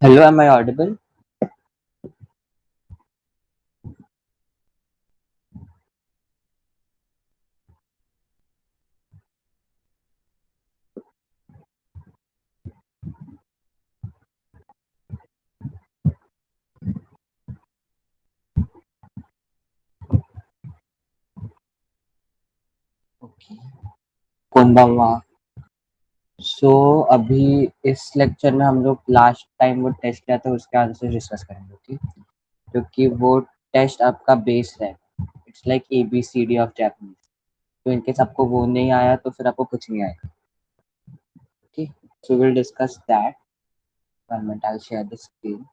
Hello, am I audible? Okay, कोंबावा। So अभी इस लेक्चर में हम लोग लास्ट टाइम वो टेस्ट किया था उसके आंसर डिस्कस करेंगे, ओके? क्योंकि वो टेस्ट आपका बेस है, it's like ABCD of Japanese. तो इनकेस आपको वो नहीं आया तो फिर आपको कुछ नहीं आएगा, okay? So will discuss that. 1 minute, I'll share the screen.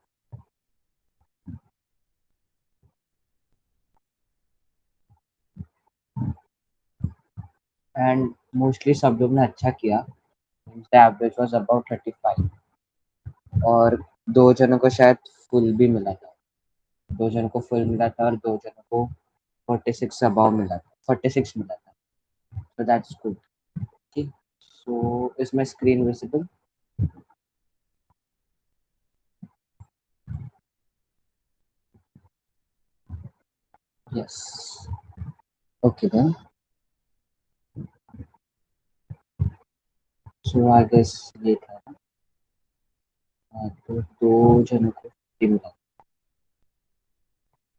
And mostly सब लोग ने अच्छा किया। द एवरेज वाज अबाउट 35 और दो जनों को शायद फुल भी मिला था। दो जनों को फुल मिला था और दो जनों को 46 अबाव मिला था, 46 मिला था। So that's good. Okay. So is my screen visible? Yes. Okay then. So I guess ये था। तो दो जनों को 50 मिला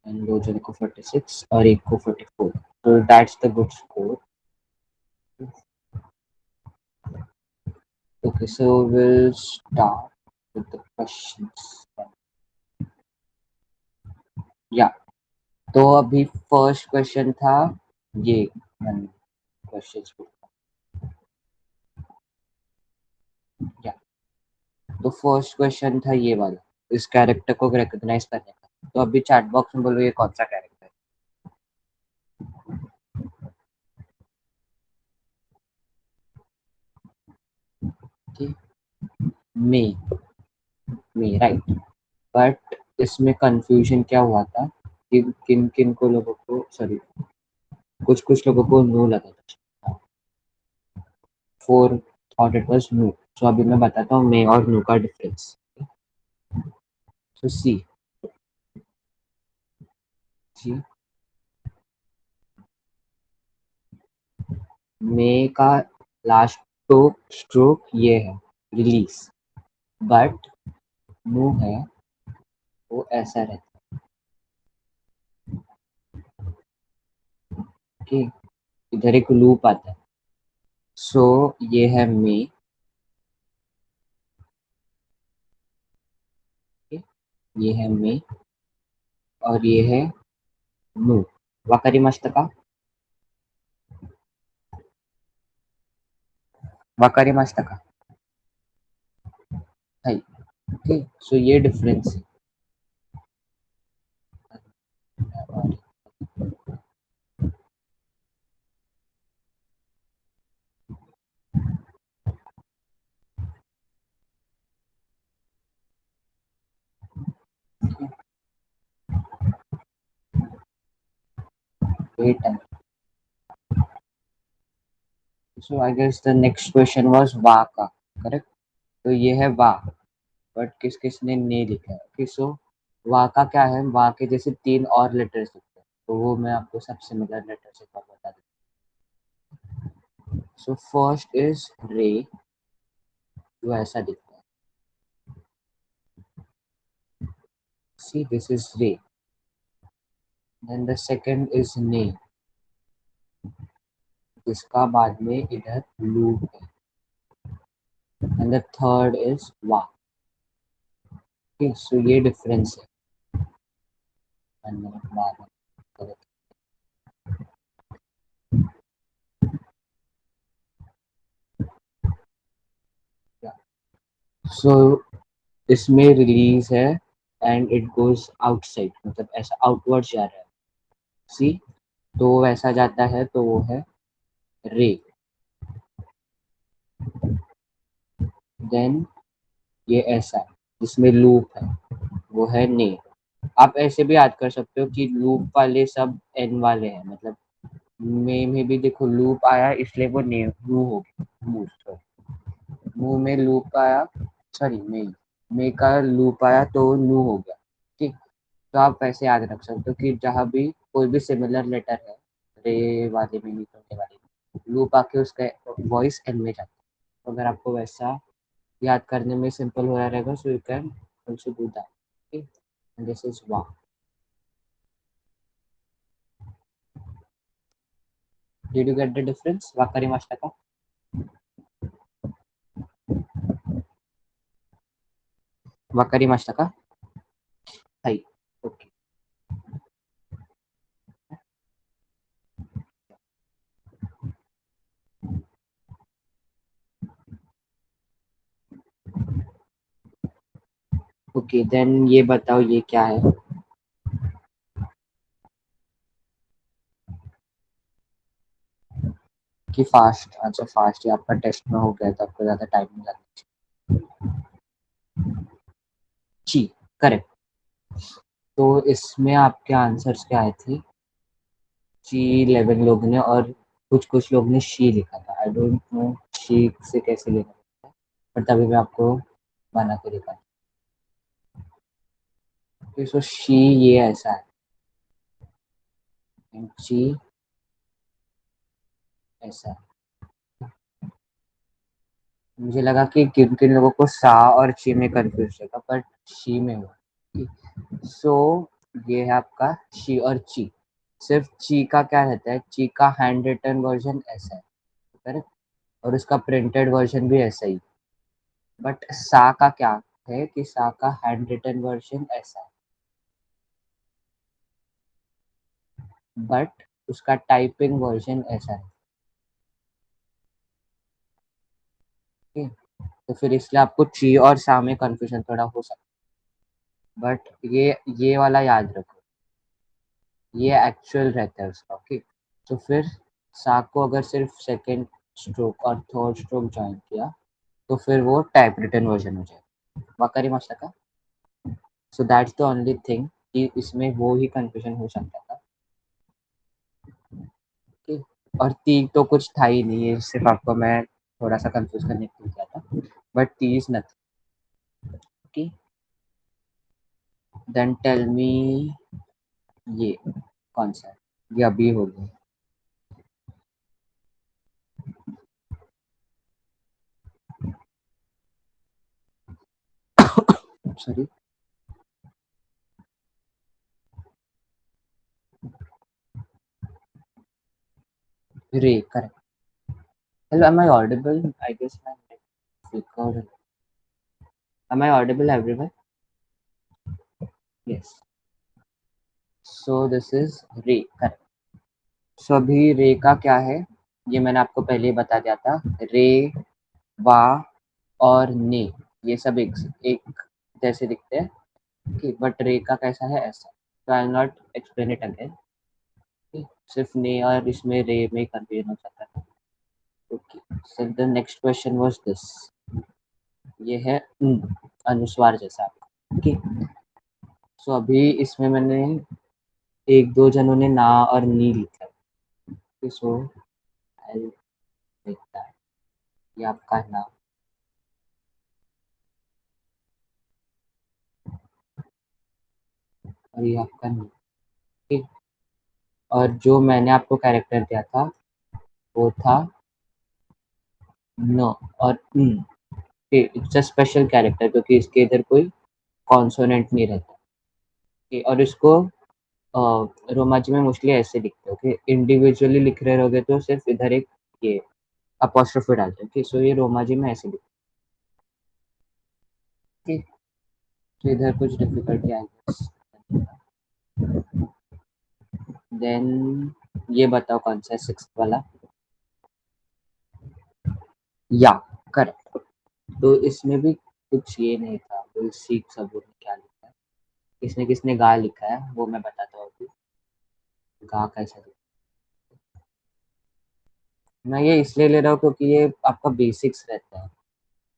एंड दो जनों को 46 और एक को 44. So that's the good score. Okay, so we'll start with the questions. Yeah. तो अभी फर्स्ट क्वेश्चन था ये क्वेश्चंस या तो फर्स्ट क्वेश्चन था ये वाला, इस कैरेक्टर को रिकॉग्नाइज करने का। तो अभी चैट बॉक्स में बोलो ये कौन सा कैरेक्टर है? ठीक, मे मे राइट। बट इसमें कंफ्यूजन क्या हुआ था कि किन किन को लोगों को सॉरी कुछ कुछ लोगों को नो लगा था। For thought it was no. So अभी मैं बताता हूँ मे और नो का डिफरेंस। तो सी जी, मे का लास्ट स्ट्रोक ये है रिलीज, बट नो है वो ऐसा रहता है कि इधर एक लूप आता है। सो ये है मे, ये है मे और ये है नो। वाकारी मस्त का वाकारी मस्त का है। ओके, सो ये डिफरेंस है। Wait, so I guess the next question was वा का, करेक्ट? तो ये है वा, बट किस किसने ने लिखा है? ओके, सो वा का क्या है, वा के जैसे तीन और लेटर्स लिखते हैं, तो वो मैं आपको सबसे सिमिलर लेटर से बता देता हूँ। सो फर्स्ट इज रे, जो ऐसा दिखता है। सी दिस इज रे। देन द सेकंड इज ने, जिसका बाद में इधर लूप है। एंड द थर्ड इज वा। ओके, सो ये डिफरेंस है। सो इसमें रिलीज है एंड इट गोज आउटसाइड, मतलब ऐसा आउटवर्ड जा रहा है। सी, तो वैसा जाता है तो वो है रे। देन ये ऐसा है जिसमें लूप है, वो है ने। आप ऐसे भी याद कर सकते हो कि लूप वाले सब एन वाले हैं, मतलब में भी देखो लूप आया इसलिए वो ने मुंह हो गया, मुंह में लूप आया, सॉरी में मे का लूप आया तो नू हो गया। ठीक, तो आप वैसे याद रख सकते हो कि जहाँ भी कोई भी सिमिलर लेटर है रे वाले में नहीं करने वाले में, लूप आके उसका वॉइस एन में जाता है। तो अगर आपको वैसा याद करने में सिंपल हो रहा रहेगा, so you can also do that. ठीक, दिस इज वा। Did you get the difference? वाकरी मास्टर का वाकरी मास्टर का हाई। ओके ओके, देन ये बताओ ये क्या है? कि फास्ट, अच्छा फास्ट, ये आपका टेस्ट में हो गया तो आपको ज़्यादा टाइम नहीं लगना। जी, करेक्ट। तो इसमें आपके आंसर्स क्या आए थे? ची 11 लोग ने, और कुछ कुछ लोग ने शी लिखा था। आई डोंट नो शी से कैसे लिखा था, पर तभी मैं आपको बना के दिखा। तो सो शी ये ऐसा है, एंड ची ऐसा है। मुझे लगा कि किन किन लोगों को सा और ची में कंफ्यूज होगा, बट शी में हुआ। सो ये है आपका शी और ची। सिर्फ ची का क्या रहता है, ची का हैंड रिटन वर्जन ऐसा है, करेक्ट, और उसका प्रिंटेड वर्जन भी ऐसा ही। बट सा का क्या है कि सा का हैंड रिटन वर्जन ऐसा है, बट उसका टाइपिंग वर्जन ऐसा है। ठीक, तो फिर इसलिए आपको ची और सा में कंफ्यूजन थोड़ा हो सकता है, बट ये वाला याद रखो, ये एक्चुअल रहता है उसका। ओके, तो फिर सा को अगर सिर्फ सेकेंड स्ट्रोक और थर्ड स्ट्रोक ज्वाइन किया तो फिर वो टाइप रिटन वर्जन हो जाएगा। वाकरी master. So that's the only thing कि इसमें वो ही कंफ्यूजन हो सकता था। ठीक, और ती तो कुछ था ही नहीं, ये सिर्फ आपको मैं थोड़ा सा कंफ्यूज करने के लिए किया था, but T is nothing. Okay, then tell me ये कौन सा है? ये अभी हो गया। सॉरी, रे, correct. Hello, am I audible? I guess my record. Am I audible everyone? Yes. So this is रे, करेक्ट। सो अभी रे का क्या है, ये मैंने आपको पहले ही बता दिया था। रे, वा और ने, ये सब एक जैसे दिखते हैं कि, बट रे का कैसा है ऐसा। तो आई नॉट एक्सप्लेन इट अगेन। सिर्फ ने और इसमें रे में कंफ्यूजन हो जाता है। Okay, so the next question was this. ये है अनुस्वार जैसा आपका। ओके, सो अभी इसमें मैंने एक दो जनों ने ना और नी लिखा है। सो आई लिख दैट, ये आपका ना और ये आपका नी। ठीक, और जो मैंने आपको कैरेक्टर दिया था वो था न और इट्स अ स्पेशल कैरेक्टर क्योंकि इसके इधर कोई कॉन्सोनेंट नहीं रहता। और इसको रोमाजी में मोस्टली ऐसे लिखते हो कि इंडिविजुअली लिख रहे रहोगे तो सिर्फ इधर एक ये अपोस्ट्रोफी डालते हैं। सो ये रोमाजी में ऐसे लिखते हैं। तो इधर कुछ डिफिकल्टी आएगी। देन ये बताओ कौन सा है सिक्स्थ वाला? या, करेक्ट। तो इसमें भी कुछ ये नहीं था, कोई सीख सबूत ने क्या लिखा है। किसने किसने गा लिखा है वो मैं बताता हूँ अभी। गा कैसा लिखा, मैं ये इसलिए ले रहा हूँ क्योंकि ये आपका बेसिक्स रहता है,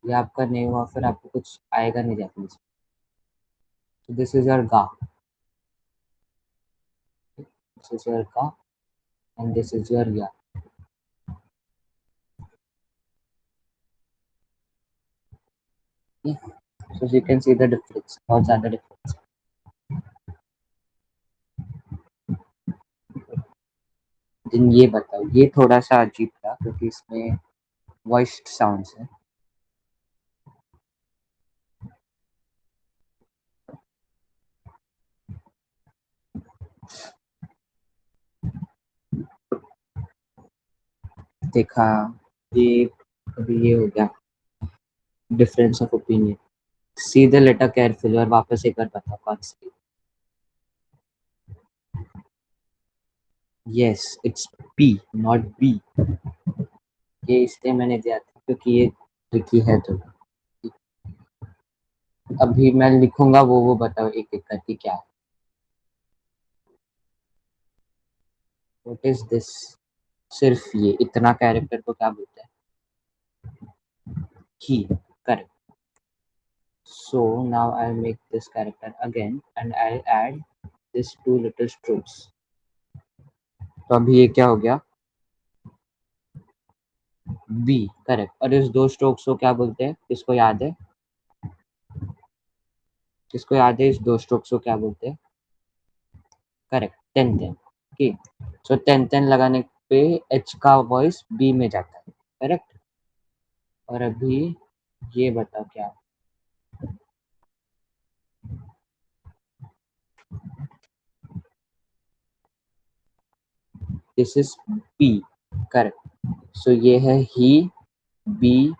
ये आपका नहीं हुआ फिर आपको कुछ आएगा नहीं जापानीज। तो दिस इज योर गा, दिस इज योर गा, एंड दिस इज योर या। So you can see the difference, बहुत ज़्यादा difference. दिन ये बताओ, ये थोड़ा सा अजीब था क्योंकि इसमें वॉइस्ड साउंड्स है. देखा, ये अभी ये हो गया difference of opinion. See the letter careful और वापस एक बार बताओ कौन सी. Yes, it's P not B. ये इसलिए मैंने दिया था क्योंकि ये ट्रिकी है. तो अभी मैं लिखूंगा, वो बताओ एक एक करके क्या है. What is this. सिर्फ ये इतना कैरेक्टर को क्या बोलते हैं. ही. Correct. So now I'll make this character again and I'll add this two little strokes. तो अभी ये क्या हो गया. बी. करेक्ट. और इस दो स्ट्रोक्स को क्या बोलते हैं, किसको याद है. किसको याद है इस दो स्ट्रोक्स को क्या बोलते हैं. करेक्ट. Ten ten. ओके. सो टेन टेन लगाने पे एच का वॉइस बी में जाता है. करेक्ट. और अभी ये बताओ क्या. This is B. Correct. So ये है ही, बी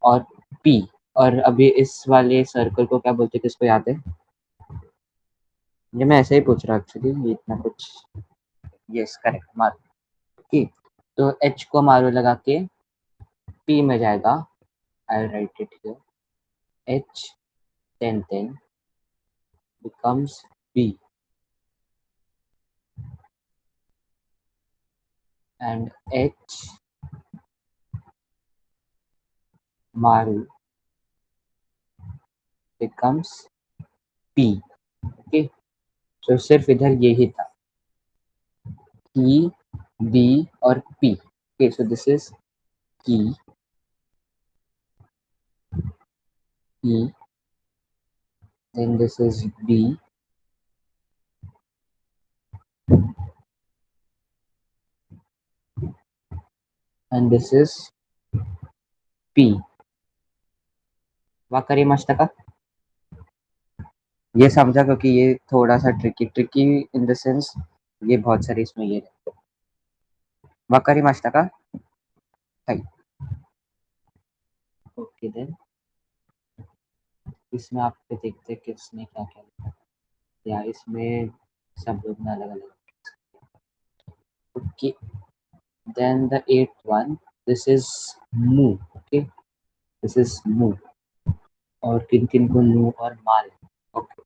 और पी. और अभी इस वाले सर्कल को क्या बोलते हैं, किसको याद है. ये मैं ऐसे ही पूछ रहा एक्चुअली, ये इतना कुछ. यस करेक्ट, मारू. ओके. तो एच को मारू लगा के पी में जाएगा. I write it here. H ten ten becomes B and H मारू becomes पी. ओके. तो सिर्फ इधर यही था, ई, बी और P. Okay. So this is E, E, then this is B, and this is P. वाकरी मस्त का. ये समझा क्योंकि ये थोड़ा सा tricky tricky in the sense, ये बहुत सारे इसमें ये है. वाकरी मस्त का. Okay then. इसमें आप पे देखते किसने क्या क्या लिखा. या इसमें सब लोग ने अलग अलग. Okay. Then the eight one. This is मू. ओके. दिस इज मू. और किन किन को नू और माल. ओके.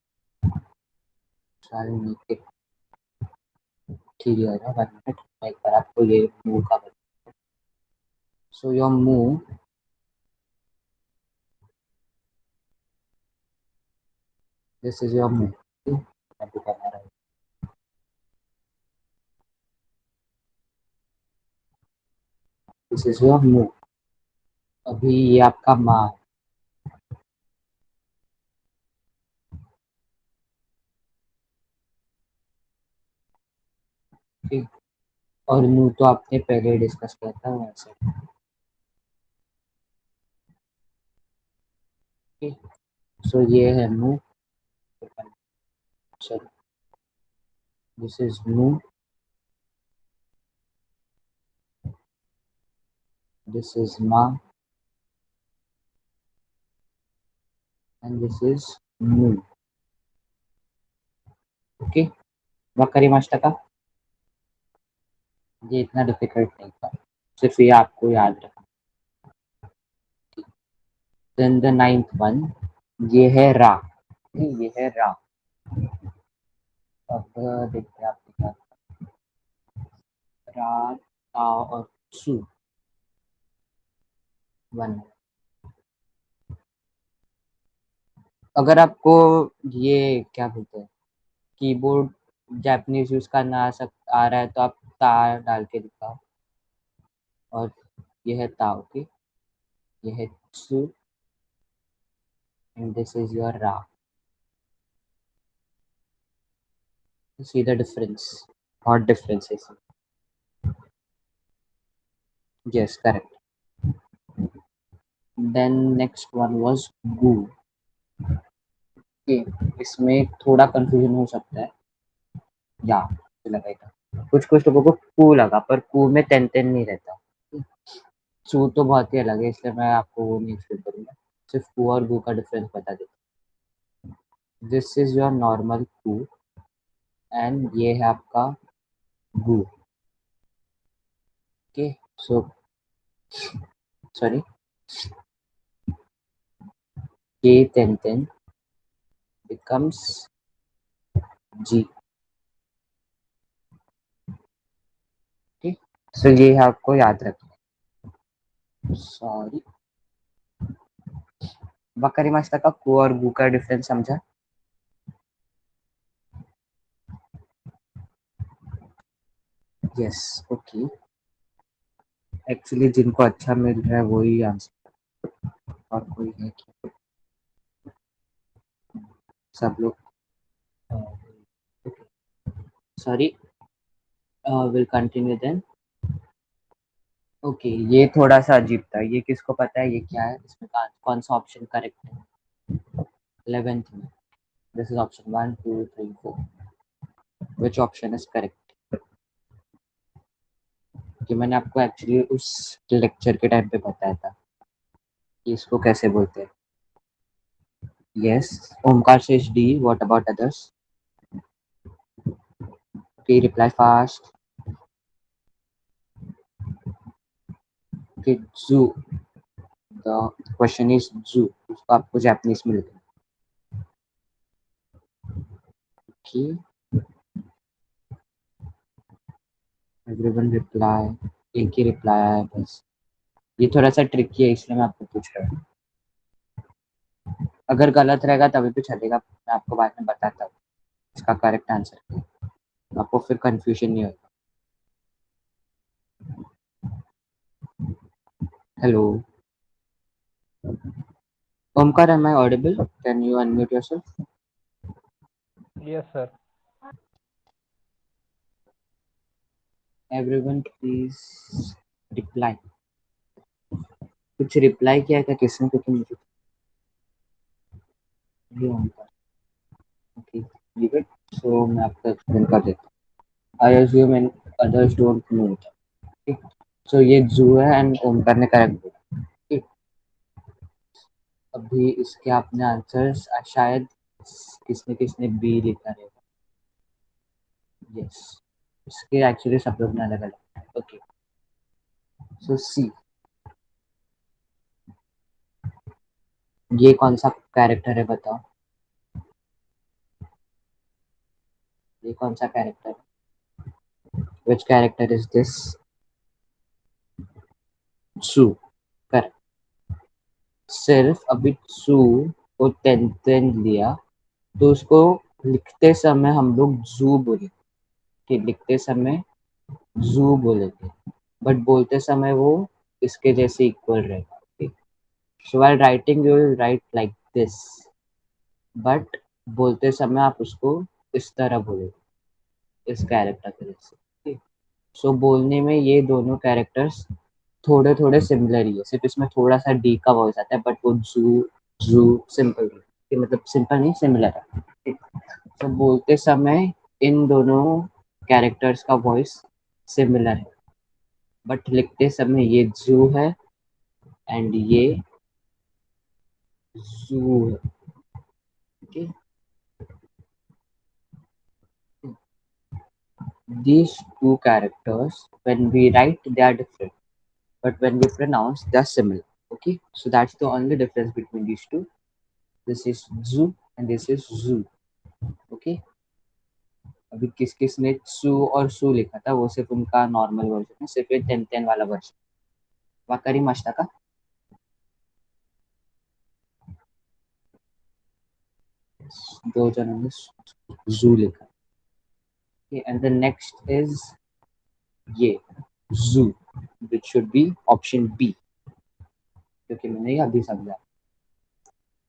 ठीक है ना. 1 मिनट मैं एक बार आपको ये मू का बता. सो योर मू. दिस इज योर मू. अभी करना रहा. दिस इज योर मू. अभी ये आपका माँ. ठीक. और मू तो आपने पहले डिस्कस किया था वैसे. ठीक. सो ये है मू. चलो. दिस इज मू. दिस इज माँ. एंड दिस इज मू. ओके. वक्करी मास्टर का. ये इतना डिफिकल्ट नहीं था, सिर्फ ये आपको याद रखना. Then the ninth one. ये है रा. ये है रा. अब देखते हैं आपके साथ. रा, ता और सू. वन. अगर आपको ये क्या बोलते हैं, कीबोर्ड जापानीज यूज करना आ रहा है तो आप ता डाल के दिखाओ. और ये है ता. ओके. ये है सू. and this is your Ra. You see the difference? What difference is it? Yes, correct. Then next one was Gu. Okay, इसमें थोड़ा कंफ्यूजन हो सकता है या लगाएगा कुछ कुछ लोगों को कू लगा पर कू में तेन नहीं रहता चू तो बहुत ही अलग है इसलिए मैं आपको वो नहीं एक्सप्लेन करूंगा सिर्फ कू और गू का डिफरेंस बता देता दिस इज योर नॉर्मल कू एंड ये है आपका गू ओके सो सॉरी के तेन becomes जी ओके सो ये आपको याद रखना सॉरी वकारी मास्टर का कू और गू का डिफरेंस समझा यस ओके एक्चुअली जिनको अच्छा मिल रहा है वही आंसर और कोई है कि सब लोग sorry will continue then okay ये थोड़ा सा अजीब था ये किसको पता है ये क्या है इसमें कौन सा ऑप्शन करेक्ट है 11th में this is option 1 2 3 4 which option is correct कि मैंने आपको एक्चुअली उस लेक्चर के टाइम पे बताया था कि इसको कैसे बोलते हैं yes Omkar says D what about others okay reply fast okay जू द क्वेश्चन इज जू उसको आपको जापानीज में लिखना ओके एवरीवन रिप्लाई एक ही रिप्लाई आया बस ये थोड़ा सा ट्रिकी है इसलिए मैं आपको पूछ रहा हूँ अगर गलत रहेगा तभी भी चलेगा मैं आपको बाद में बताता हूँ इसका करेक्ट आंसर आपको फिर कंफ्यूजन नहीं होगा hello Omkar am I audible can you unmute yourself Yes, sir. Everyone please reply कुछ रिप्लाई किया था किसने क्योंकि मुझे ये Omkar okay leave it so मैं आपको एक्सप्लेन कर देता हूँ I assume and others don't know it so ये जू है एंड ओमकार ने करेक्ट बोला ठीक अभी इसके आपने आंसर्स शायद किसने किसने बी लिखा रहेगा यस इसके एक्चुअली सब लोग ने अलग अलग ओके सो सी ये कौन सा कैरेक्टर है बताओ ये कौन सा कैरेक्टर है विच कैरेक्टर इज दिस सू कर सिर्फ अभी सू को तेन लिया तो उसको लिखते समय हम लोग जू बोले कि लिखते समय जू बोलेंगे बट बोलते समय वो इसके जैसे इक्वल रहेगा सो while writing you will write like this but बोलते समय आप उसको इस तरह बोलोगे इस कैरेक्टर की वजह से सो बोलने में ये दोनों कैरेक्टर्स थोड़े थोड़े सिमिलर ही है सिर्फ इसमें थोड़ा सा डी का वॉइस आता है बट वो जू जू सिंपल मतलब सिंपल नहीं सिमिलर है तो बोलते समय इन दोनों कैरेक्टर्स का वॉइस सिमिलर है बट लिखते समय ये जू है एंड ये जू है okay? These two characters, when we write, they are different, but when we pronounce, they are similar. Okay, so that's the only difference between these two. This is zoo and this is zoo. Okay, अभी किस किस ने सू और सू लिखा था वो सिर्फ उनका नॉर्मल वर्जन है सिर्फ ये तेन वाला वर्जन वाकरी मास्टा का दो जनों ने जू लिखा एंड द नेक्स्ट इज ये जू which should be option B क्योंकि मैंने ये अभी समझा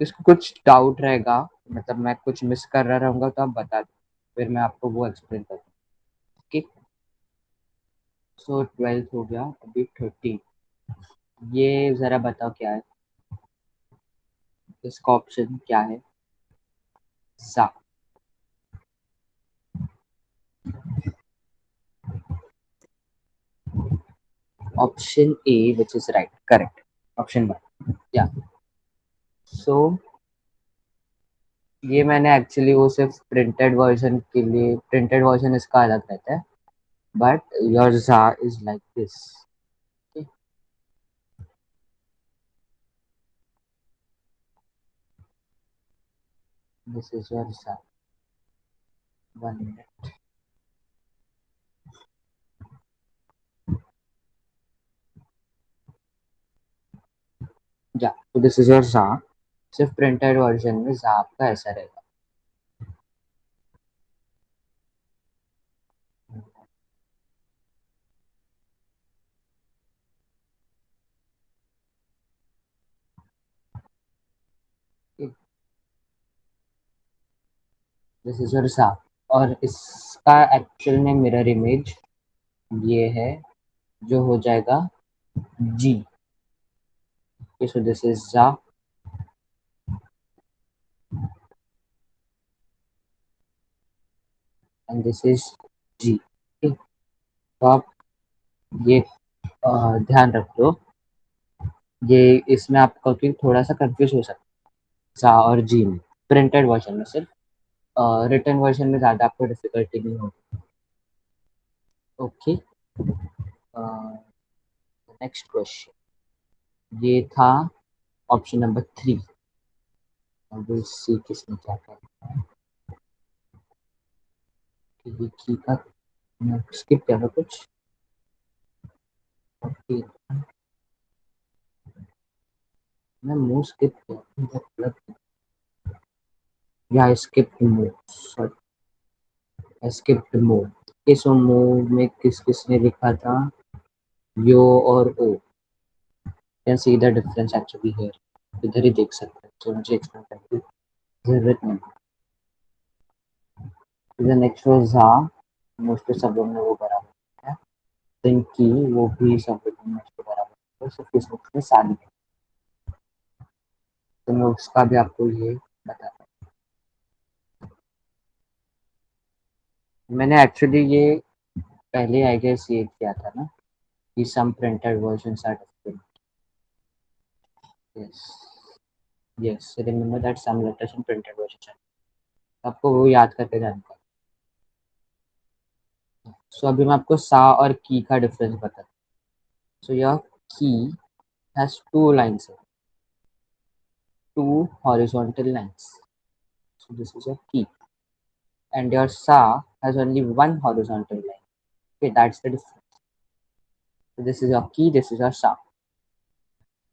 इसको कुछ डाउट रहेगा, मतलब मैं कुछ मिस कर रहा रहूंगा तो आप बता दो, फिर मैं आपको वो एक्सप्लेन करूँ। ओके, सो 12th हो गया, अभी 13। ये जरा बताओ क्या है, इसका ऑप्शन क्या है? सा। Option A which is right, correct. Option one, या। सो ये मैंने एक्चुअली वो सिर्फ प्रिंटेड वर्जन के लिए, प्रिंटेड वर्जन इसका अलग रहता है, बट योर जा is like this. This is your जा। 1 minute। या, तो दिस इज योर जा। सिर्फ प्रिंटेड वर्जन में जा आपका ऐसा रहेगा। दिस इज योर जा। और इसका एक्चुअल में मिरर इमेज ये है, जो हो जाएगा जी। सो दिस इज जा एंड दिस इज जी। ठीक, तो आप ये ध्यान रख लो, ये इसमें आपका क्योंकि थोड़ा सा कंफ्यूज हो सकता है जा और जी में, प्रिंटेड वर्जन में सिर्फ, रिटन वर्जन में ज़्यादा आपको डिफिकल्टी नहीं होगी। ओके, नेक्स्ट क्वेश्चन ये था, ऑप्शन नंबर 3। अब सी किसने क्या किया, की का स्किप किया था कुछ। ओके, मैं मूव स्किप किया, मतलब या skip move, sorry, skip move. इस मूव में किस किसने लिखा था, यो और ओ। Can see the difference actually here, इधर ही देख सकते हैं, तो मुझे एक्सप्लेन करने की जरूरत नहीं। नेक्स्ट वाज हाँ, मोस्टली सब लोग ने वो बराबर है, दिन की वो भी सब लोग ने उसको बराबर, तो सिर्फ इस बुक में सारी है, तो मैं उसका भी आपको ये बताता हूँ। मैंने एक्चुअली ये पहले आई गेस ये किया था ना, कि some printed versions are different. Yes, yes, remember that some letters in printed versions are, आपको वो याद करके जाना है। सो अभी मैं आपको सा और की का डिफरेंस बताता हूँ। सो यह की has two lines, two horizontal lines. So this is your key. And your sa has only one horizontal line. Okay, that's the difference. So this is your key, this is your sa.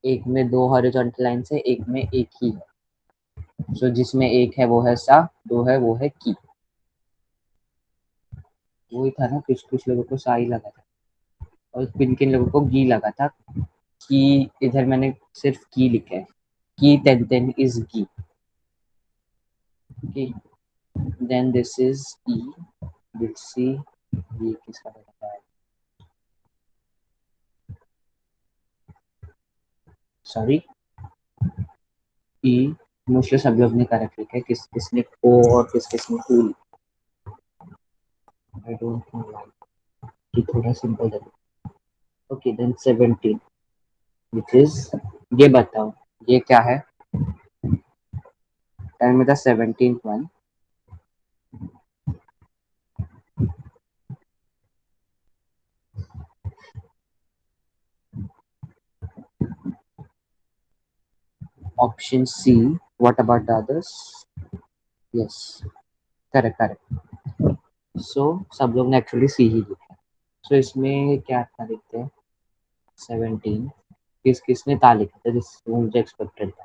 एक में दो horizontal line है, एक में एक ही है। सो जिसमें एक है वो है सा, दो है वो है की। वही था ना, कुछ कुछ लोगों को सा ही लगा था और किन किन लोगों को गी लगा था। की इधर मैंने सिर्फ की लिखा है, की तेन इज गी। ओके, देन दिस इज ई, विल सी, ये किसका लगता है, सॉरी, ई मोस्टली सब लोग ने करेक्ट लिखा है, किस किसने को और किस किसने कू लिखा। आई डोंट नो व्हाई, कि थोड़ा सिंपल है। ओके, देन 17 व्हिच इज, ये बताओ ये क्या है, tell me the 17th one. Option C, what about the others? Yes, correct correct. So सब लोग ने एक्चुअली सी ही लिखा है। सो इसमें क्या था देखते हैं, 17 किस किसने ता लिखा था, जिस मुझे एक्सपेक्टेड था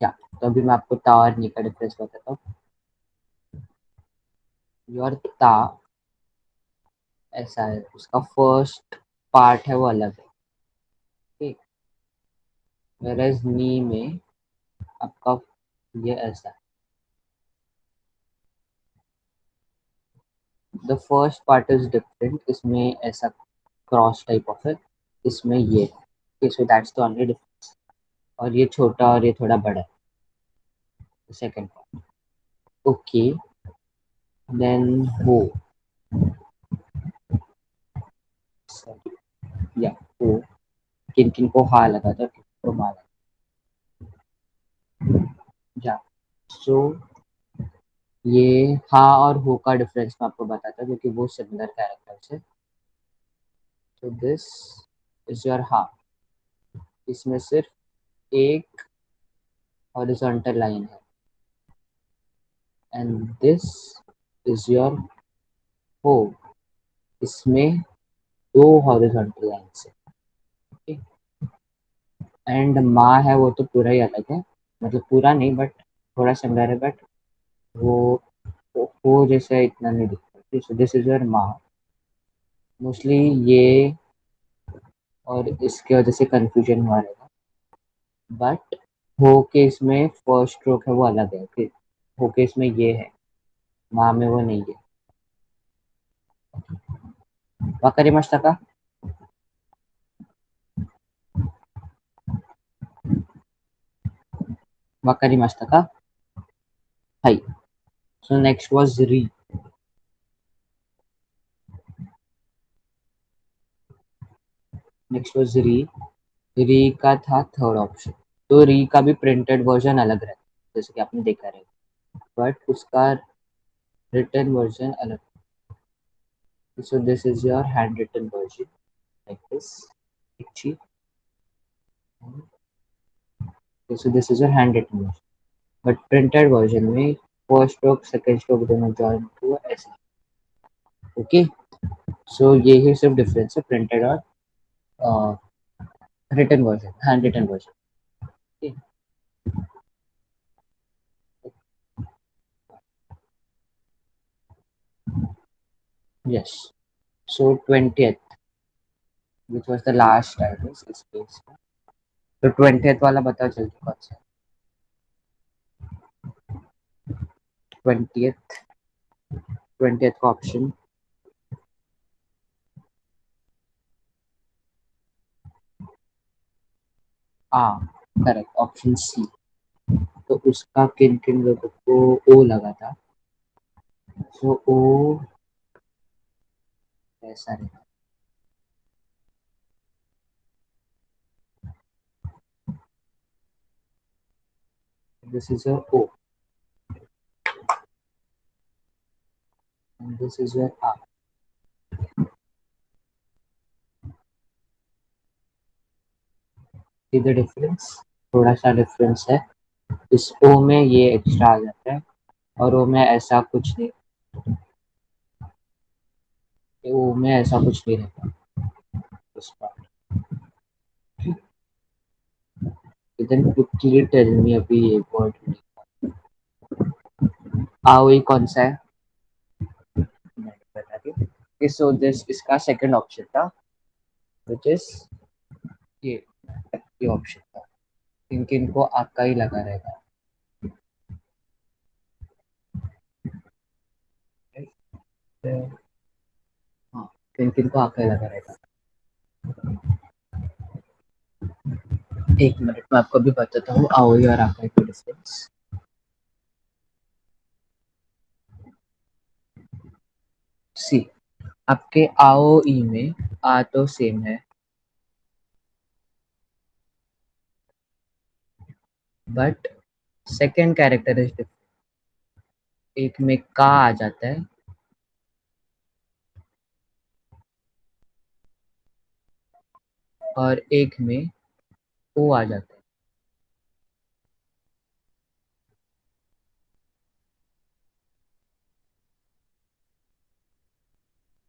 क्या। तो अभी मैं आपको ता और नी का डिफरेंस बताता हूँ। योर ता ऐसा है, उसका फर्स्ट पार्ट है वो अलग है, ठीक। वेरएज नी में आपका ये ऐसा है। The first part is different, इसमें ऐसा क्रॉस टाइप ऑफ है, इसमें ये है, सो दैट्स द ओनली डिफरेंस। और ये छोटा और ये थोड़ा बड़ा है, सेकंड पार्ट। ओके, देन हो, या हो, किन किन को हा लगा था, किन को मा लगा, या सो ये हा और हो का डिफरेंस मैं आपको बताता हूँ क्योंकि वो सिमिलर कैरेक्टर्स है। तो दिस इज योर हा, इसमें सिर्फ एक हॉरिजॉन्टल लाइन है, एंड दिस इज योर हो, इसमें दो हॉरिजॉन्टल लाइन्स है। एंड माँ है वो तो पूरा ही अलग है, मतलब पूरा नहीं बट थोड़ा सिमिलर है, बट वो वो जैसे इतना नहीं दिखता। सो दिस इज योर माँ। मोस्टली ये और इसके वजह से कंफ्यूजन हुआ रहेगा, बट हो के इसमें फर्स्ट स्ट्रोक है वो अलग है, फिर हो के इसमें ये है, माँ में वो नहीं है। वकरी मस्ता का वकरी मस्ता का हाई। सो नेक्स्ट वाज री। नेक्स्ट वाज री। री का था थर्ड ऑप्शन। तो री का भी प्रिंटेड वर्जन अलग रहता है जैसे कि आपने देखा रहेगा, बट उसका रिटन वर्जन अलग। So this is your handwritten version, like this. Itchy. Okay, so this is your handwritten version. But printed version में first stroke, second stroke दोनों join हुआ ऐसे. Okay. So ये ही सिर्फ difference है printed और written version, handwritten version. Okay. Yes. So 20th, which was the last I guess इस case में. तो 20th वाला बताओ जल्दी कौन सा है? 20th, 20th का ऑप्शन आ, करेक्ट ऑप्शन सी। तो उसका किन किन लोगों को ओ लगा था, सो ओ ऐसा नहीं, this is your O and this is your R. See the difference? थोड़ा सा डिफरेंस है, इस O में ये एक्स्ट्रा आ जाता है और O में ऐसा कुछ नहीं, O में ऐसा कुछ नहीं रहता इस part. then quickly tell me अभी ये वर्ड आओ कौन सा है, मैं बता दूं। सो दिस इसका सेकंड ऑप्शन था, which is ये ये ऑप्शन था। किन किन को आपका ही लगा रहेगा, हाँ, किन किन को आपका ही लगा रहेगा। एक मिनट में आपको भी बताता हूँ आओ और आपका का डिफरेंस। सी, आपके आओ ई में आ तो सेम है, but second character is different. एक में का आ जाता है और एक में ओ आ जाता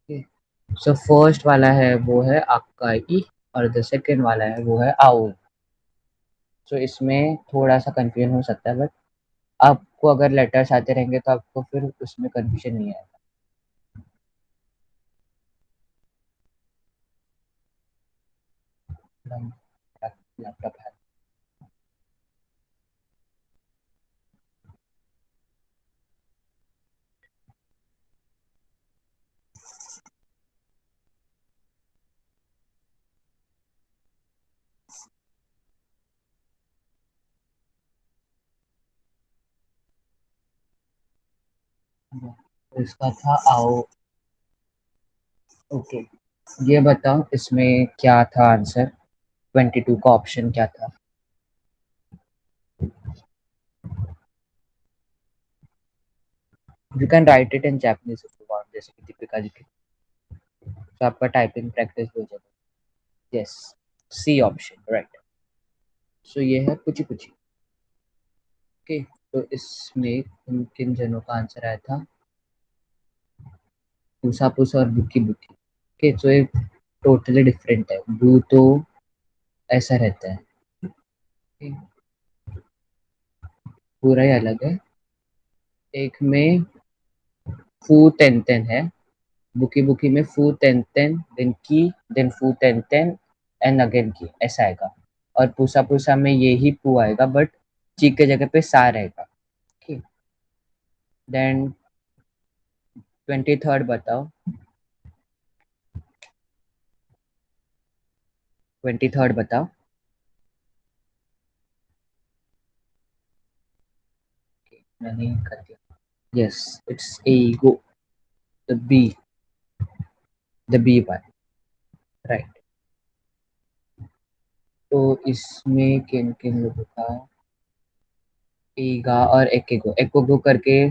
है। सो फर्स्ट वाला है वो है अक्काई और द सेकेंड वाला है वो है आओ। सो इसमें थोड़ा सा कंफ्यूजन हो सकता है, बट आपको अगर लेटर्स आते रहेंगे तो आपको फिर उसमें कंफ्यूजन नहीं आएगा। लैपटॉप है। इसका था आओ। ओके, ये बताओ इसमें क्या था आंसर, 22 का ऑप्शन क्या था? You can write it in Japanese if you want, जैसे कि दीपिका जी की, तो आपका टाइपिंग प्रैक्टिस हो जाएगा। Yes, C option right. So ये है पुची पुची। ओके, तो इसमें किन किन जनों का आंसर आया था? पूसा पूसा और बुकी बुकी। ओके, तो ये टोटली डिफरेंट है। बू तो ऐसा रहता है, okay, पूरा ही अलग है। एक में फू तेन तेन है, बुकी बुकी में फू तेन तेन देन की, देन फू तेन तेन एंड अगेन की, ऐसा आएगा। और पूसा पूसा में ये ही पू आएगा बट ची के जगह पे सा रहेगा। ठीक, देन 23rd बताओ, 23rd बताओ। मैंने कर दिया। यस, इट्स ईगो, the B, the B one, right. तो इसमें किन किन लोगों का? ईगा और एकेगो, एकोगो करके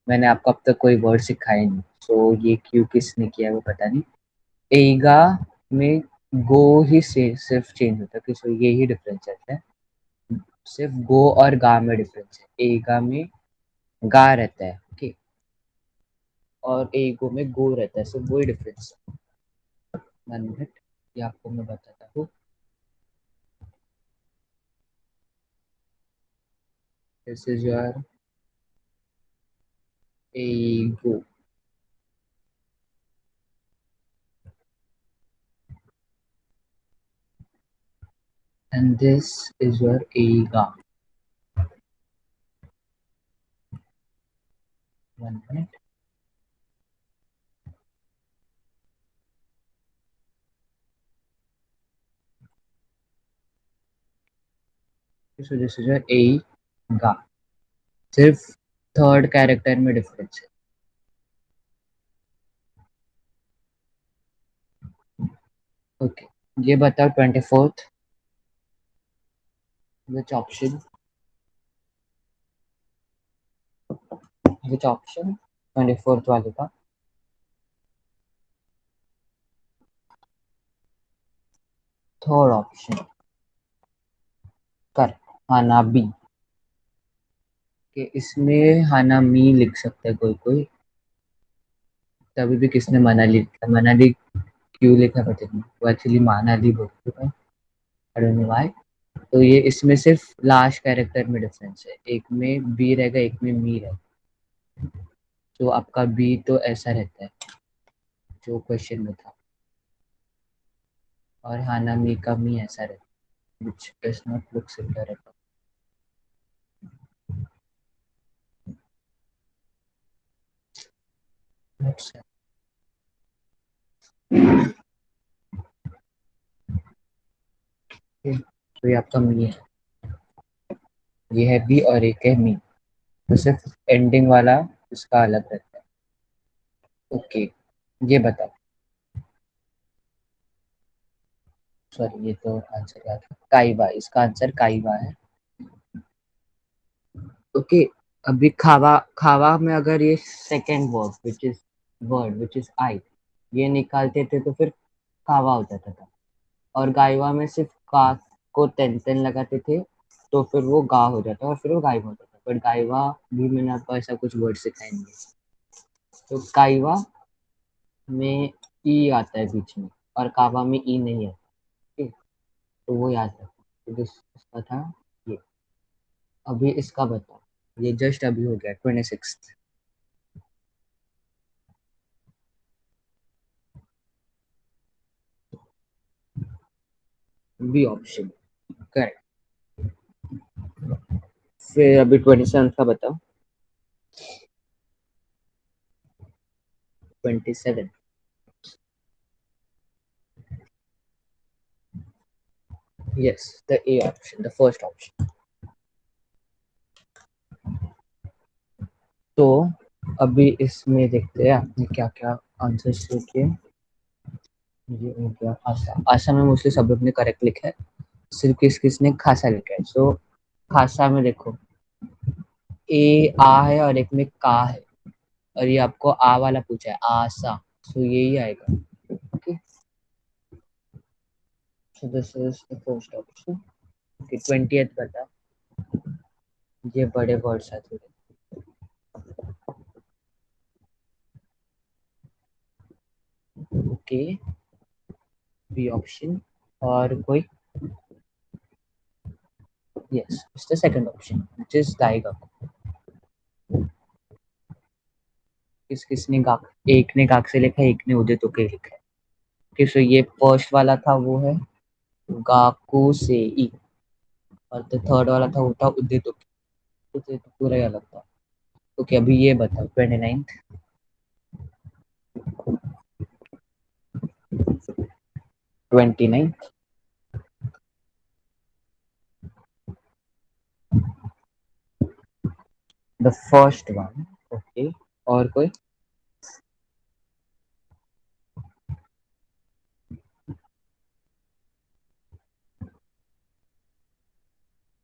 मैंने आपको अब तक कोई वर्ड सिखाया नहीं, सो ये क्यों किसने किया है वो पता नहीं। एगा में गो ही से सिर्फ चेंज होता है, कि सो ये ही डिफरेंस है। सिर्फ गो और गा में डिफरेंस है, एगा में गा रहता है, ओके, और एगो में गो रहता है, सिर्फ वही डिफरेंस है। 1 मिनट, ये आपको मैं बताता हूँ। This is your ego and this is your ega. 1 minute. So this is your ega. सिर्फ थर्ड कैरेक्टर में डिफरेंस है। ओके, ये बताओ 24th, which option, which option 24th वाले का? थर्ड ऑप्शन, कर, हानाबी। कि इसमें हानामी लिख सकता है कोई कोई, तभी भी किसने मनाली लिखा? मनाली क्यों लिखा पता नहीं, वो एक्चुअली मानाली बोलते हैं, आई डोंट नो व्हाई। तो ये इसमें सिर्फ लास्ट कैरेक्टर में डिफरेंस है, एक में बी रहेगा एक में मी रहेगा। तो आपका बी तो ऐसा रहता है जो क्वेश्चन में था, और हानामी का मी ऐसा रहता है, which does not look similar at all. Let's see. Okay, तो ये आपका मी है, ये है बी और एक है मी, तो सिर्फ एंडिंग वाला इसका अलग रहता है। ओके, ये बताओ, सॉरी ये तो आंसर याद था, काइवा, इसका आंसर काइवा है। ओके, अभी खावा, खावा में अगर ये second word which is I, ये निकालते थे तो फिर कावा हो जाता था। और गायवा में सिर्फ का को तेन तेन लगाते थे तो फिर वो गा हो जाता और फिर वो गायब होता था। बट गायवा भी मैंने आपको ऐसा कुछ वर्ड सिखाया नहीं है। तो काइवा में ई आता है बीच में, और कावा में ई नहीं आता। ठीक, तो वो याद रखो। तो इसका था ये। अभी इसका बताओ, ये जस्ट अभी हो गया 26। B option correct. फिर अभी 27 का बताओ। 27, yes, the A option, the first option. तो अभी इसमें देखते हैं आपने क्या क्या आंसर्स लिखे। ये हो गया आशा। आशा में मोस्टली सब लोग ने करेक्ट लिखा है, सिर्फ किस किस ने खासा लिखा है। सो खासा में देखो, ए आ है और एक में का है, और ये आपको आ वाला पूछा है, आशा। सो यही आएगा। Okay, so this is the first option. Okay, 20th बता। ये बड़े वर्ड्स है थोड़े। Okay, B option. और कोई? Yes, it's the second option which is tiger. किस किसने गाक, एक ने गाक से लिखा है, एक ने उदय तो के लिखा है। ओके, सो ये फर्स्ट वाला था वो है गाकू से ई, और तो थर्ड वाला था वो था उदय तो पूरा ही अलग था। ओके, अभी ये बताओ 29th। 29th, the first one. Okay, और कोई?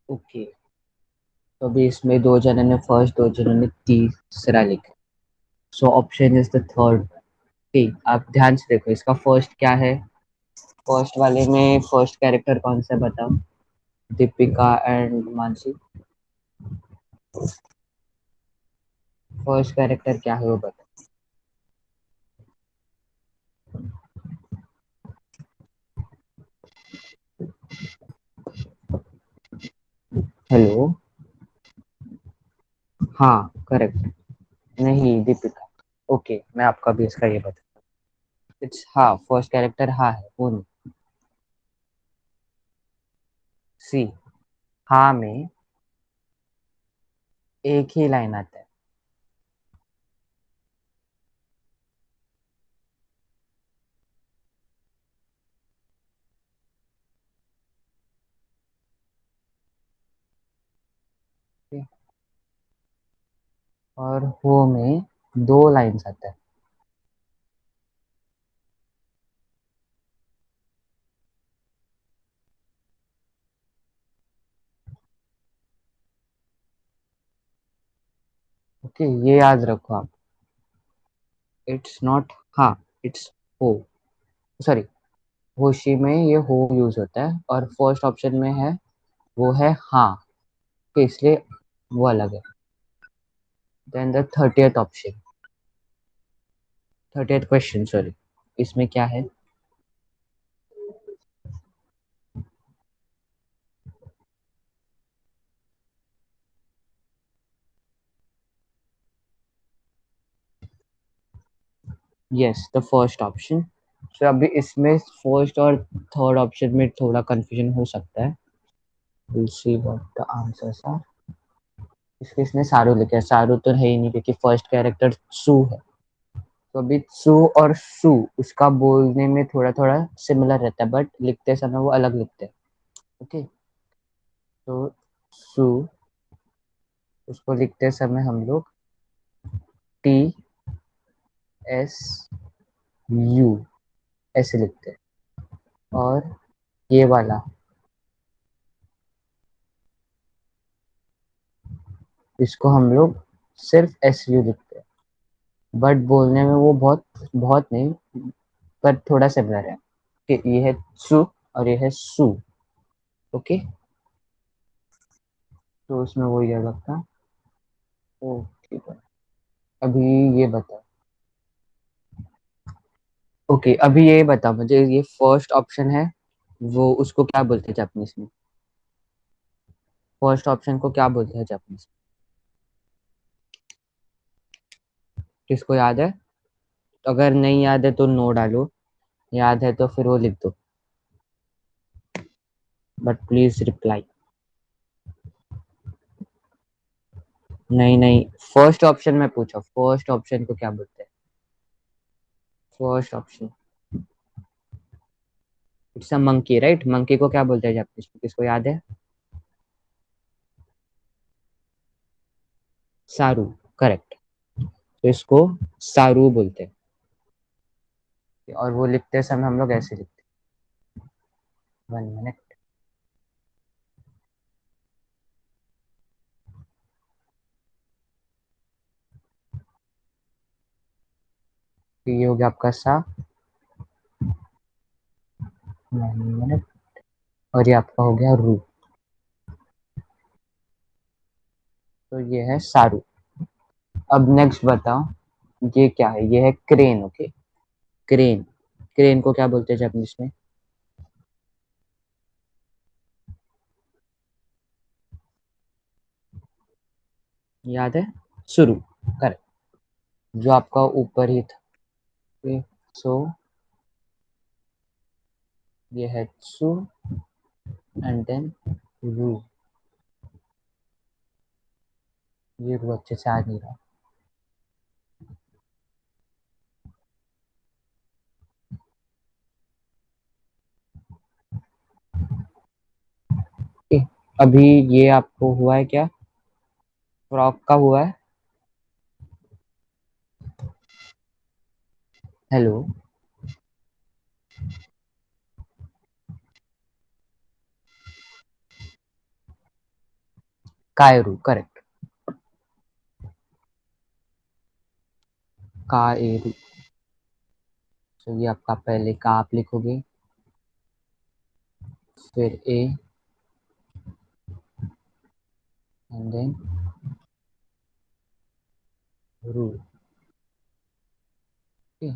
ओके, तो अभी इसमें दो जनों ने फर्स्ट, दो जनों ने तीसरा लिखा। So option is the third. ठीक, आप ध्यान से देखो इसका फर्स्ट क्या है। फर्स्ट वाले में फर्स्ट कैरेक्टर कौन सा बताओ? Deepika and Mansi. First character क्या है वो बताओ। हेलो। हाँ, करेक्ट। नहीं, दीपिका। ओके, मैं आपका भी इसका ये बता। इट्स हाँ, फर्स्ट कैरेक्टर हाँ है वो नहीं। सी, हाँ में एक ही लाइन आता है। ठीक? और वो में दो लाइन्स आता है। ओके, ये याद रखो आप। इट्स नॉट हाँ, इट्स हो। सॉरी, होशी में ये हो यूज होता है, और फर्स्ट ऑप्शन में है वो है हाँ, तो इसलिए वो अलग है। Then the 30th option, 30th question sorry, इसमें क्या है? Yes, the first option. So अभी इसमें फर्स्ट और थर्ड ऑप्शन में थोड़ा कंफ्यूजन हो सकता है। Will see what the answers are. इसके इसने सारू लिखा है, सारू तो है ही नहीं क्योंकि फर्स्ट कैरेक्टर सू है। तो अभी सू और सू उसका बोलने में थोड़ा थोड़ा सिमिलर रहता है, बट लिखते समय वो अलग लिखते हैं। ओके, तो सू, उसको लिखते समय हम लोग टी एस यू ऐसे लिखते हैं। और ये वाला, इसको हम लोग सिर्फ एस यू लिखते हैं, बट बोलने में वो बहुत बहुत नहीं, पर थोड़ा सिमिलर है कि ये है सू और ये है सू। ओके, तो उसमें वो ये लगता है। ओके, अभी ये बता। ओके, अभी ये बता मुझे, ये फर्स्ट ऑप्शन है वो उसको क्या बोलते हैं जापानीज में? फर्स्ट ऑप्शन को क्या बोलते हैं जापानीज में? किसको याद है? अगर नहीं याद है तो नो डालो, याद है तो फिर वो लिख दो, बट प्लीज रिप्लाई। नहीं नहीं, फर्स्ट ऑप्शन में पूछो, फर्स्ट ऑप्शन को क्या बोलते हैं? First option, it's a monkey right? Monkey को क्या बोलते हैं जापानीज में, किसको याद है? सारू, करेक्ट। तो इसको सारू बोलते हैं, और वो लिखते समय हम लोग ऐसे लिखते हैं। 1 मिनट। तो ये हो गया आपका सा। 1 मिनट। और ये आपका हो गया रू। तो ये है सारू। अब नेक्स्ट बताओ, ये क्या है? ये है क्रेन। Okay, crane. क्रेन को क्या बोलते हैं जापानीज में? याद है? सुरु। करेक्ट। जो आपका ऊपर ही था। सो ये है सु, एंड देन रू। ये रू अच्छे से आ नहीं रहा। Okay, अभी ये आपको हुआ है क्या? फ्रॉक का हुआ है? हेलो? कायरू। करेक्ट। काएरू। तो ये आपका पहले का आप लिखोगे, फिर ए, एंड देन रू। Okay,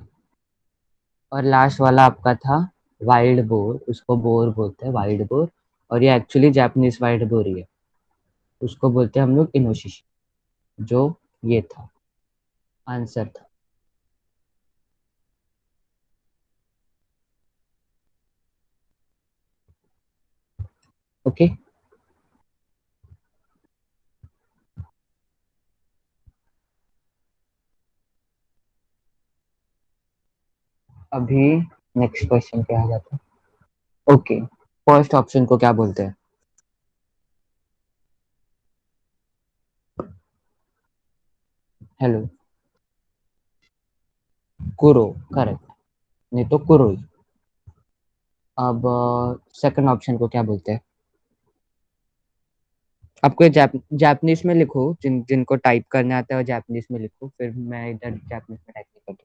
और लास्ट वाला आपका था वाइल्ड बोर। उसको बोर बोलते हैं, वाइल्ड बोर। और ये एक्चुअली जापानीज वाइल्ड बोर ही है। उसको बोलते हैं हम लोग इनोशिशी। जो ये था, आंसर था। ओके। अभी नेक्स्ट क्वेश्चन पे आ जाता है। ओके, फर्स्ट ऑप्शन को क्या बोलते हैं? हेलो? कुरो। करेक्ट। नहीं तो कुरोई। अब सेकंड ऑप्शन को क्या बोलते हैं? आपको ये जापानीज में लिखो, जिनको टाइप करने आता है वो जापानीज में लिखो, फिर मैं इधर जापानीज में टाइप नहीं कर।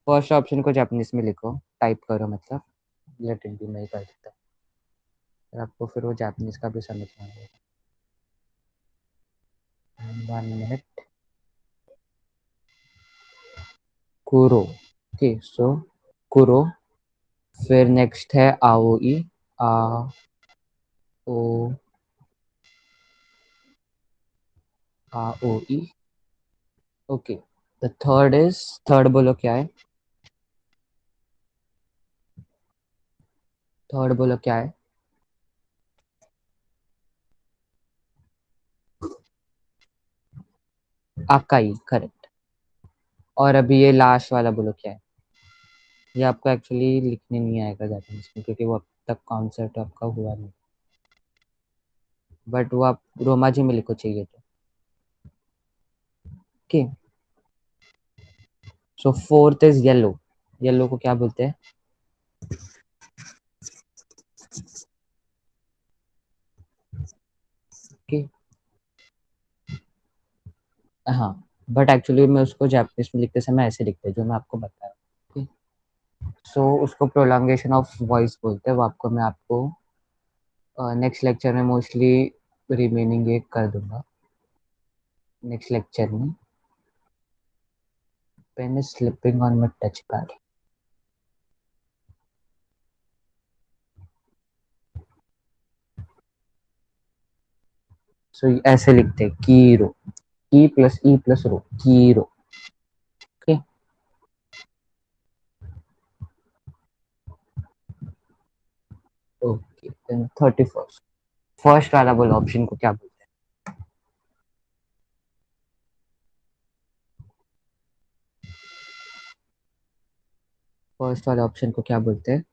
फर्स्ट ऑप्शन को जापानीज में लिखो, टाइप करो, मतलब लेट इट बी, मैं ही कर देता हूँ, फिर आपको फिर वो जापानीज का भी समझ में आएगा। 1 मिनट। कुरो। ओके, सो कुरो। फिर नेक्स्ट है आओई। आ ओ आओई। Okay, the third is, third बोलो क्या है? थर्ड बोलो क्या है? आकाई। करेक्ट। और अभी ये लास्ट वाला बोलो क्या है? ये आपको एक्चुअली लिखने नहीं आएगा जापानीज में, क्योंकि वो अब तक कॉन्सेप्ट आपका हुआ नहीं। बट वो आप रोमाजी में लिखो चाहिए तो। Okay, so fourth is yellow. Yellow को क्या बोलते हैं? ओके, हाँ, बट एक्चुअली मैं उसको जापानीज में लिखते समय ऐसे लिखते हैं जो मैं आपको बताया। ओके, सो उसको प्रोलॉन्गेशन ऑफ वॉइस बोलते हैं। वो आपको मैं आपको नेक्स्ट लेक्चर में मोस्टली रिमेनिंग एक कर दूंगा। नेक्स्ट लेक्चर में। Pen is slipping on my touch pad. So ऐसे लिखते हैं कीरो। की प्लस ई प्लस रो, कीरो। Okay. Okay, then 31st। First वाला बोलो, ऑप्शन को क्या बोलते हैं? फर्स्ट वाले ऑप्शन को क्या बोलते हैं?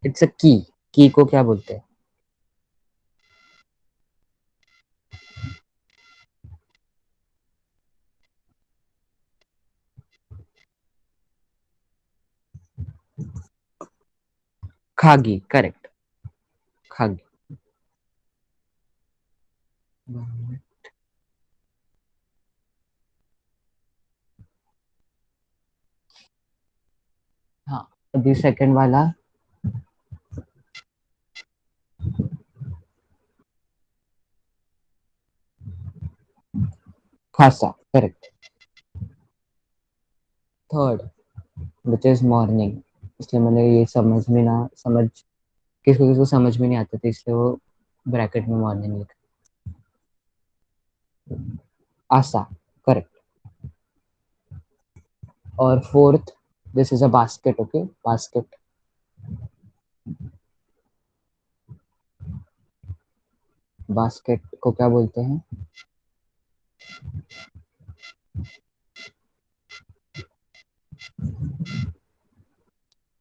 इट्स अ की। की को क्या बोलते हैं? खागी, करेक्ट, खागी। हाँ, अभी सेकंड वाला खासा, correct. Third which is morning, इसलिए मैंने ये समझ में ना समझ किसको किसको समझ में नहीं आता था, इसलिए वो ब्रैकेट में मॉर्निंग लिखा। आसा, करेक्ट। और fourth, this is a basket, okay, basket. Basket को क्या बोलते हैं?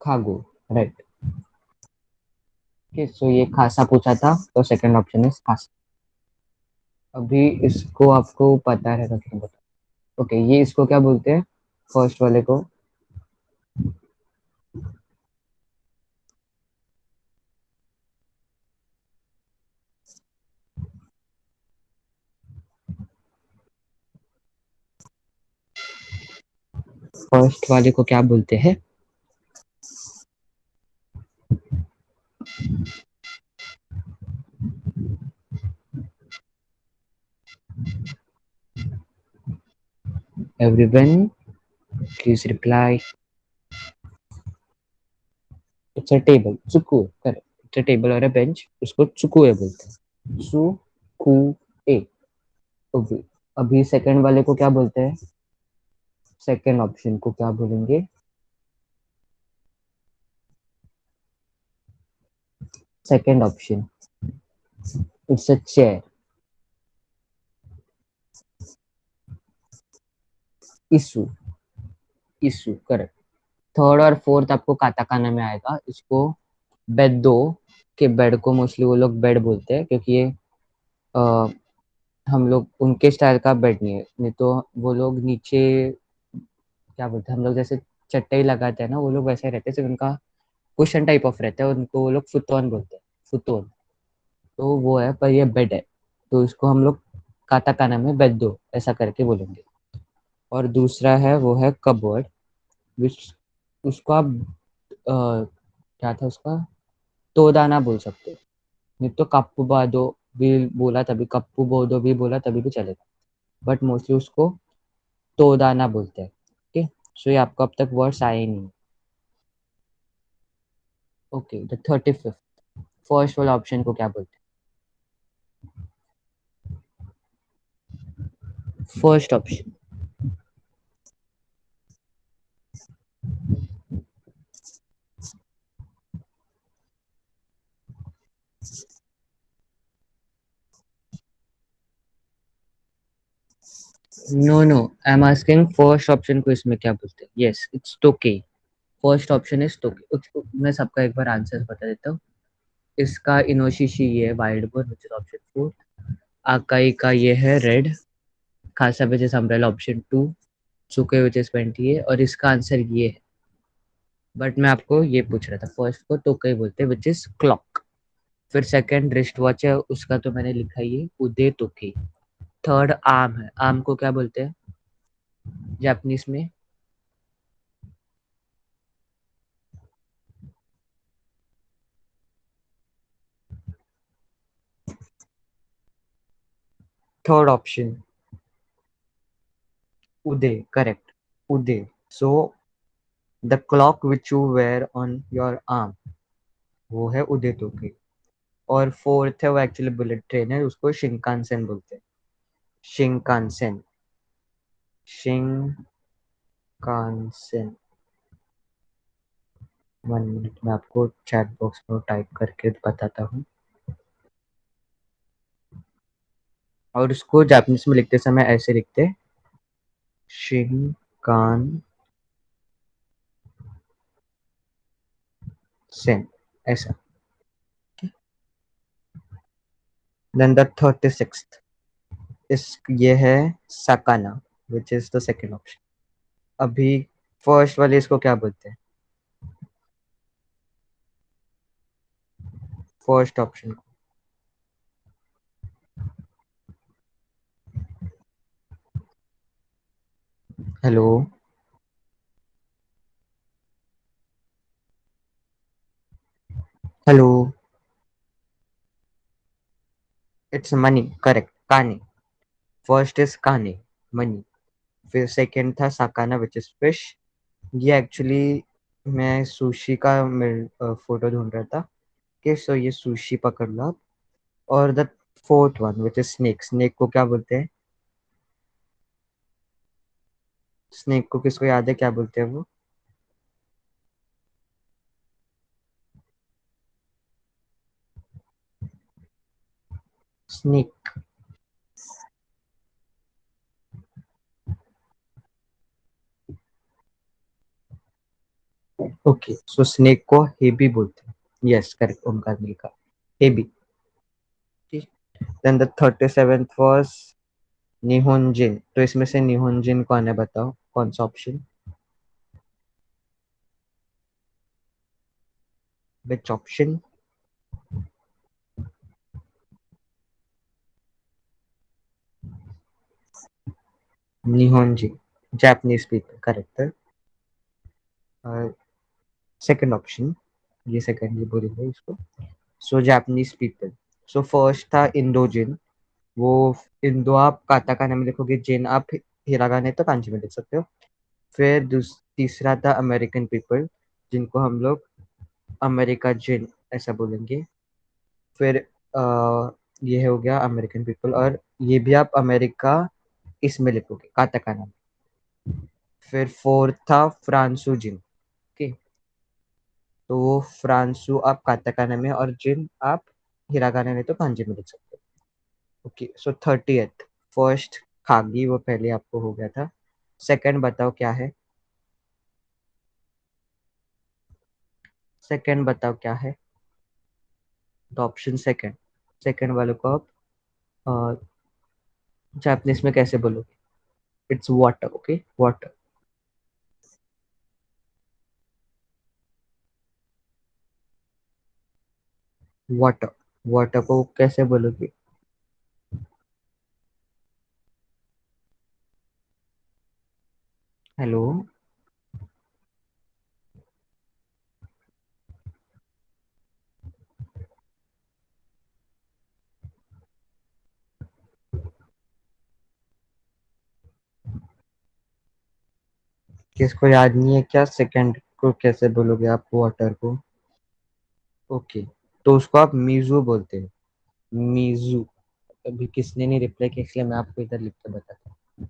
खागो, राइट। ओके, सो ये खासा पूछा था, तो सेकंड ऑप्शन इज खासा। अभी इसको आपको पता रहेगा कि नहीं पता। ओके, ये इसको क्या बोलते हैं, फर्स्ट वाले को? फर्स्ट वाले को क्या बोलते हैं? Everyone please reply. It's a table, चुकू, करेक्ट। इट्स अ टेबल और अ बेंच, उसको चुकुए बोलते हैं, चुकू ए। ओके, अभी सेकंड वाले को क्या बोलते हैं? सेकंड ऑप्शन को क्या बोलेंगे? Second option, it's a chair, issue, issue, correct. Third और फोर्थ आपको काताकाना में आएगा, इसको बेडो, के बेड को मोस्टली वो लोग बेड बोलते हैं, क्योंकि ये अ, हम लोग उनके स्टाइल का बेड नहीं है, नहीं तो वो लोग नीचे क्या बोलते हैं, हम लोग जैसे चटाई लगाते हैं ना, वो लोग वैसे रहते हैं, सिर्फ उनका कुशन टाइप ऑफ रहता है, उनको वो लोग फुतोन बोलते हैं, फुतोन। तो वो है, पर ये बेड है, तो इसको हम लोग काताकाना में बेडो ऐसा करके बोलेंगे। और दूसरा है वो है कबर्ड, विच उसको आप क्या था उसका, तोदाना बोल सकते हो, नहीं तो कप्पू बादो भी बोला तभी, कप्पू बोदो भी बोला तभी भी चलेगा, बट मोस्टली उसको तोदाना बोलते हैं। ओके, सो ये आपको अब तक वर्ड्स आए ही नहीं। ओके, द 35th, फर्स्ट वाला ऑप्शन को क्या बोलते हैं? First option, no no, I am asking first option को इसमें क्या बोलते हैं? यस, इट्स टोके। फर्स्ट ऑप्शन इज टोके। मैं सबका एक बार आंसर बता देता हूँ। इसका इनोशिशी ये है, wild boar which is option 4। आकाई का ये है रेड, खासा विच इज अम्ब्रेला ऑप्शन 2, चुके विच इज 20 है, और इसका आंसर ये है। बट मैं आपको ये पूछ रहा था, फर्स्ट को टोके बोलते हैं विच इज क्लॉक। फिर सेकंड रिस्ट वॉच है, उसका तो मैंने लिखा ही है, उदे टोके। थर्ड आर्म है, आर्म को क्या बोलते हैं जापानीज में? थर्ड ऑप्शन, उदे, करेक्ट, उदे। So the clock which you wear on your arm, वो है उदे टोके। और फोर्थ है वो एक्चुअली बुलेट ट्रेन है, उसको शिंकानसेन बोलते हैं, शिंकानसेन, शिंकानसेन। 1 मिनट में आपको चैट बॉक्स में टाइप करके बताता हूँ। और उसको जापानीज में लिखते समय ऐसे लिखते, शिंकानसेन, ऐसा। देन द 36th, इस ये है सकाना, which is the second option. अभी फर्स्ट वाले इसको क्या बोलते हैं? फर्स्ट ऑप्शन को। Hello, hello. It's money, correct, काने। फर्स्ट इज काने, मनी। फिर सेकंड था साकाना विच इज फिश। ये एक्चुअली मैं सुशी का फोटो ढूंढ रहा था कि सो ये सुशी पकड़ लो आप। और the fourth one which is snake, snake को क्या बोलते हैं? स्नेक को किसको याद है, क्या बोलते हैं वो? स्नेक। ओके, सो स्नेक को हेबी बोलते हैं। यस, करेक्ट, ओमकार ने लिखा हेबी। देन द 37th वाज निहोंजिन। तो इसमें से निहोंजिन कौन है, बताओ कौन सा ऑप्शन? Which option? निहोंजिन, जापानीज पीपल, करेक्ट है। सेकंड ऑप्शन, ये सेकंड ये बोलेंगे इसको। So Japanese people. So first था इंडोजिन। वो इंदो आप काताकाना में लिखोगे, जिन आप हिरागाने तो कांजी में लिख सकते हो। फिर तीसरा था अमेरिकन पीपल, जिनको हम लोग अमेरिका जिन ऐसा बोलेंगे। फिर ये हो गया अमेरिकन पीपल, और ये भी आप अमेरिका इसमें लिखोगे काताकाना में। फिर फोर्थ था फ्रांसू जिन। ओके, तो वो फ्रांसू आप काताकाना में और जिन आप हिरागाना में तो कांजी में लिख सकते हो। ओके, सो 30th। फर्स्ट खागी, वो पहले आपको हो गया था। सेकंड बताओ क्या है? सेकंड बताओ क्या है? The option second. सेकंड वाले को आप जापानीज में कैसे बोलोगे? It's water, okay, water. Water, water को कैसे बोलोगे? हेलो, किसको याद नहीं है क्या, सेकंड को कैसे बोलोगे आप वाटर को? ओके, तो उसको आप मीजू बोलते हैं, मीजू। अभी किसने नहीं रिप्लाई किया, इसलिए मैं आपको इधर लिख के बताता हूँ।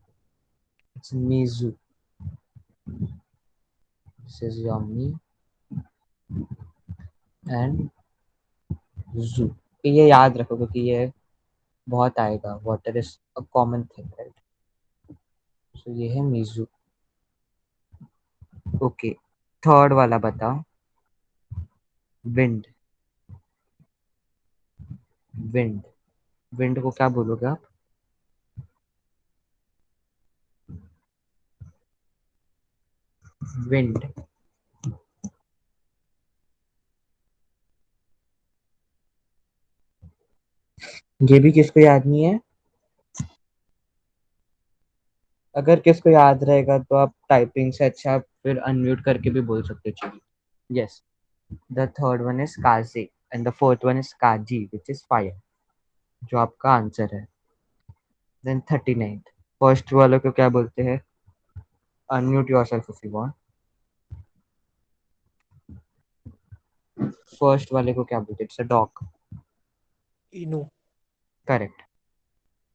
इट्स मीजू, दिस इज यम्मी एंड जू। ये याद रखो क्योंकि ये बहुत आएगा, water is a common thing, right? So ये है मीजू। ओके, थर्ड वाला बताओ। Wind, wind. विंड को क्या बोलोगे आप? विंड। ये भी किसको याद नहीं है? अगर किसको याद रहेगा तो आप टाइपिंग से अच्छा आप फिर अनम्यूट करके भी बोल सकते हो चलिए। Yes, the third one is काजी and the fourth one is काजी विच इज फायर, जो आपका आंसर है। देन 39, फर्स्ट वाले को क्या बोलते हैं? Unmute yourself if you want. First वाले को क्या बोलते हैं? इट्स अ डॉग, इनू। Correct,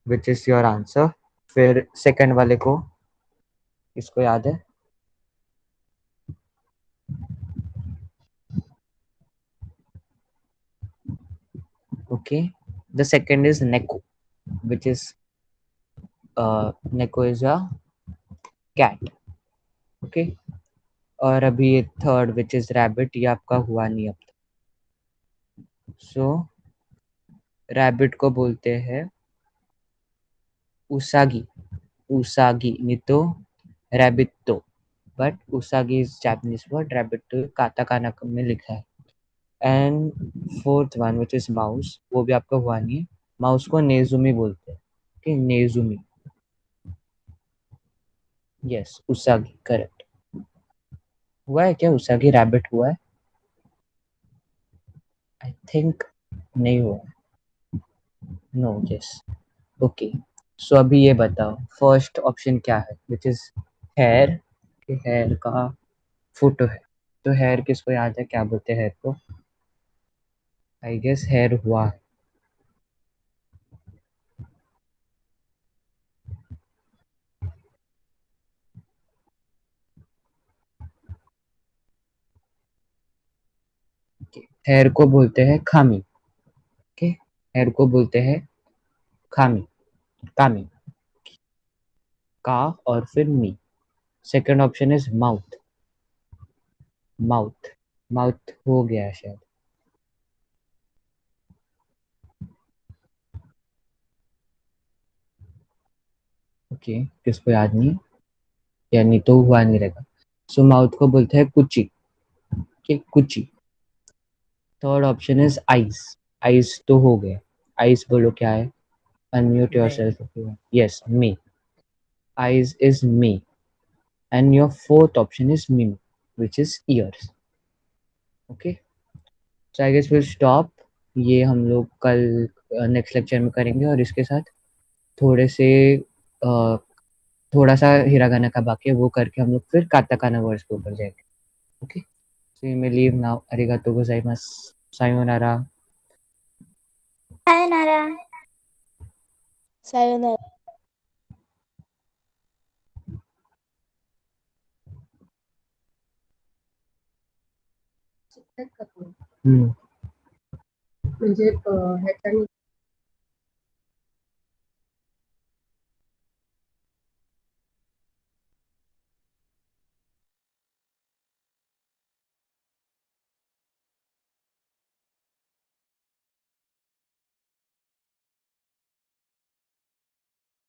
which is your answer. फिर सेकंड वाले को, इसको याद है? ओके, द सेकंड इज नेको, विच इज नेको इज अ कैट। ओके, और अभी ये थर्ड विच इज रैबिट, ये आपका हुआ नहीं अब तक। सो रैबिट को बोलते हैं उसागी, उसागी नहीं तो रैबितो, बट उसागी इज जापानीज वर्ड, रैबिट तो काताकाना में लिखा है। And fourth one which is mouse, वो भी आपका हुआ नहीं है। माउस को नेजुमी बोलते हैं। ओके, नेजुमी। यस, उसागी करेक्ट। हुआ है क्या? उसागी रैबिट हुआ है? आई थिंक नहीं हुआ। No, yes. ओके, सो अभी ये बताओ फर्स्ट ऑप्शन क्या है, विच इज हेयर। कि हेयर का फोटो है, तो हेयर किसको याद है, क्या बोलते हैं हेयर को? आई गेस हेयर हुआ है। हेयर को बोलते हैं खामी। ओके, हेयर को बोलते हैं खामी, कामी। का और फिर मी। Second option is mouth. Mouth, mouth हो गया है शायद। ओके, किसको याद नहीं, या नहीं तो हुआ नहीं रहेगा। सो माउथ को बोलते हैं कुची। ओके, कुची। Third option is eyes. Eyes तो हो गया। आईज बोलो क्या है? अनम्यूट मैं योरसेल्फ। यस, मी। आईज इज मी। And your fourth option is मी, which is ears. Okay, so I guess we'll stop. ये हम लोग कल नेक्स्ट लेक्चर में करेंगे, और इसके साथ थोड़े से अ, थोड़ा सा हिरागाना का बाकी है, वो करके हम लोग फिर काताकाना वर्ड्स के ऊपर जाएंगे। Okay, so you may leave now. अरिगातो गोजाइमासु। सायोनारा। sayonara. sayonara. हम्म म्हणजे ह्याच्याने